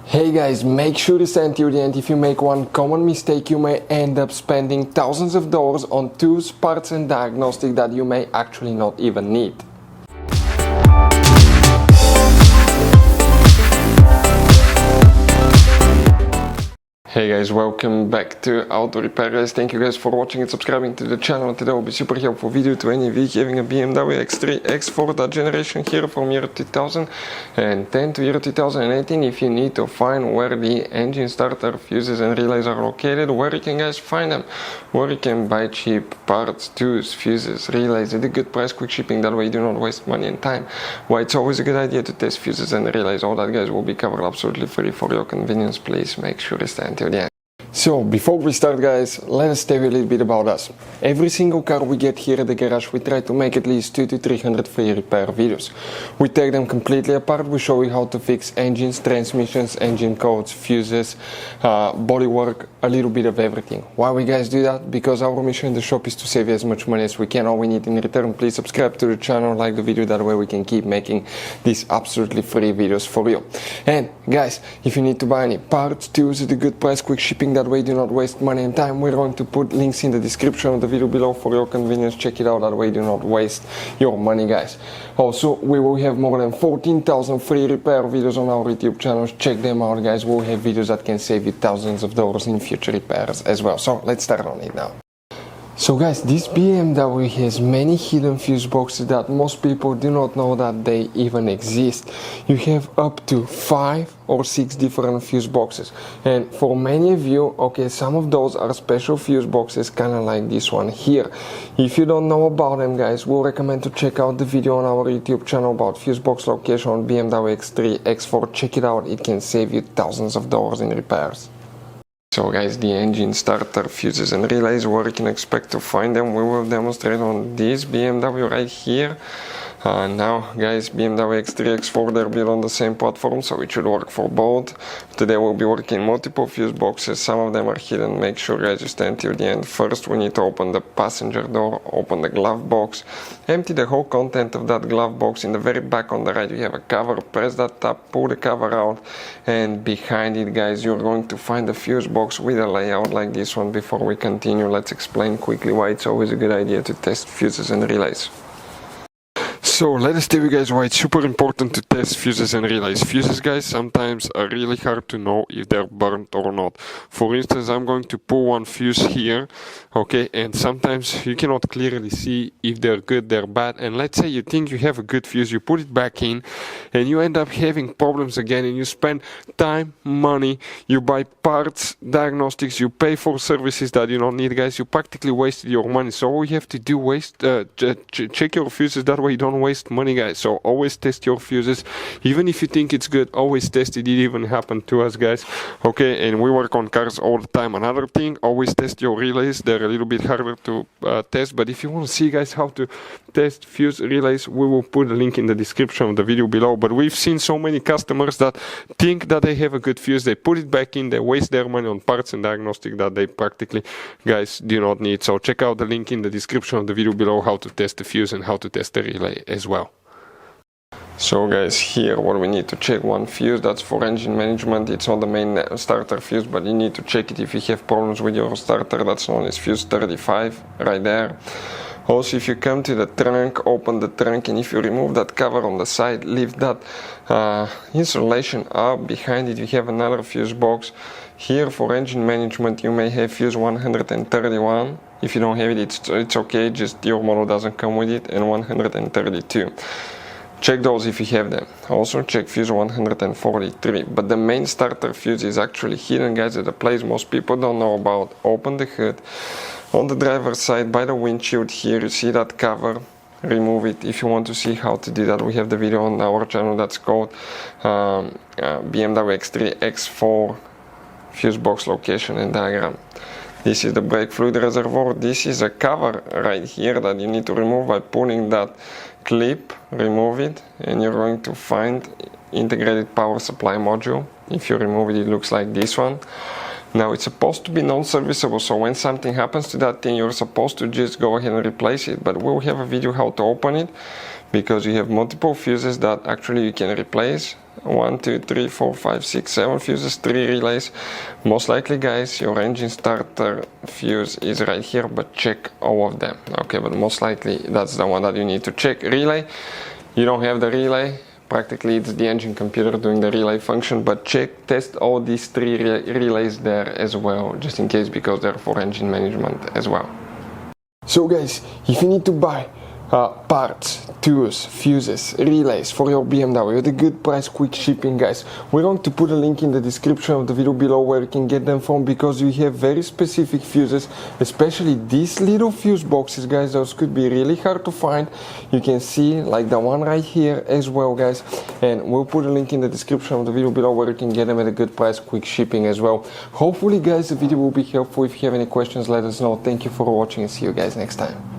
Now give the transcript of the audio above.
Hey guys, make sure to stay until the end. If you make one common mistake, you may end up spending thousands of dollars on tools, parts and diagnostics that you may actually not even need. Hey guys, welcome back to Auto Repair guys. Thank you guys for watching and subscribing to the channel. Today will be super helpful video to any of you having a BMW X3, X4, that generation here from year 2010 to year 2018. If you need to find where the engine starter fuses and relays are located, where you can guys find them, where you can buy cheap parts, tools, fuses, relays at a good price, quick shipping, that way you do not waste money and time. Why it's always a good idea to test fuses and relays, all that guys will be covered absolutely free for your convenience. Please make sure to stay until the end. So before we start guys, let us tell you a little bit about us. Every single car we get here at the garage, we try to make at least 200 to 300 free repair videos. We take them completely apart, we show you how to fix engines, transmissions, engine codes, fuses, bodywork, a little bit of everything. Why we guys do that? Because our mission in the shop is to save you as much money as we can. All we need in return, please subscribe to the channel, like the video, that way we can keep making these absolutely free videos for you. And guys, if you need to buy any parts, tools at a good price, quick shipping, that way do not waste money and time, we're going to put links in the description of the video below for your convenience. Check it out, that way do not waste your money guys. Also, we will have more than 14,000 free repair videos on our YouTube channels. Check them out guys. We'll have videos that can save you thousands of dollars in future repairs as well. So let's start on it now. So guys, this BMW has many hidden fuse boxes that most people do not know that they even exist. You have up to 5 or 6 different fuse boxes, and for many of you, okay, some of those are special fuse boxes, kind of like this one here. If you don't know about them guys, we'll recommend to check out the video on our YouTube channel about fuse box location on BMW X3, X4. Check it out, it can save you thousands of dollars in repairs. So guys, the engine starter fuses and relays, where you can expect to find them, we will demonstrate on this BMW right here. Now guys, BMW X3, X4, they're built on the same platform, so it should work for both. Today we'll be working multiple fuse boxes, some of them are hidden. Make sure guys you stay until the end. First we need to open the passenger door, open the glove box, empty the whole content of that glove box. In the very back on the right you have a cover, press that tab, pull the cover out, and behind it guys you're going to find a fuse box with a layout like this one. Before we continue, let's explain quickly why it's always a good idea to test fuses and relays. So let us tell you guys why it's super important to test fuses and relays. Fuses guys sometimes are really hard to know if they're burnt or not. For instance, I'm going to pull one fuse here, okay, and sometimes you cannot clearly see if they're good, they're bad. And let's say you think you have a good fuse, you put it back in and you end up having problems again, and you spend time, money, you buy parts, diagnostics, you pay for services that you don't need guys. You practically wasted your money. So all you have to do check your fuses, that way you don't waste money guys. So always test your fuses, even if you think it's good, always test it. It even happened to us guys, okay, and we work on cars all the time. Another thing, always test your relays. They're a little bit harder to test, but if you want to see guys how to test fuse relays, we will put a link in the description of the video below. But we've seen so many customers that think that they have a good fuse, they put it back in, they waste their money on parts and diagnostic that they practically guys do not need. So check out the link in the description of the video below how to test the fuse and how to test the relay as well. So guys, here what we need to check, one fuse, that's for engine management. It's not the main starter fuse, but you need to check it if you have problems with your starter. That's known as fuse 35 right there. Also, if you come to the trunk, open the trunk, and if you remove that cover on the side, lift that insulation up. Behind it you have another fuse box. Here for engine management you may have fuse 131. If you don't have it, it's okay, just your model doesn't come with it, and 132. Check those if you have them. Also check fuse 143. But the main starter fuse is actually hidden guys at a place most people don't know about. Open the hood. On the driver's side by the windshield here you see that cover. Remove it. If you want to see how to do that, we have the video on our channel that's called BMW X3, X4 fuse box location and diagram. This is the brake fluid reservoir. This is a cover right here that you need to remove by pulling that clip. Remove it and you're going to find integrated power supply module. If you remove it, it looks like this one. Now it's supposed to be non-serviceable, so when something happens to that thing you're supposed to just go ahead and replace it, but we'll have a video how to open it, because you have multiple fuses that actually you can replace 1, 2, 3, 4, 5, 6, 7 fuses, 3 relays. Most likely, guys, your engine starter fuse is right here, but check all of them. Okay, but most likely that's the one that you need to check. Relay, you don't have the relay. Practically it's the engine computer doing the relay function, but test all these 3 relays there as well, just in case, because they're for engine management as well. So guys, if you need to buy parts, tools, fuses, relays for your BMW at a good price, quick shipping, guys, we're going to put a link in the description of the video below where you can get them from, because we have very specific fuses, especially these little fuse boxes, guys. Those could be really hard to find. You can see like the one right here as well, guys, and we'll put a link in the description of the video below where you can get them at a good price, quick shipping as well. Hopefully, guys, the video will be helpful. If you have any questions, let us know. Thank you for watching and see you guys next time.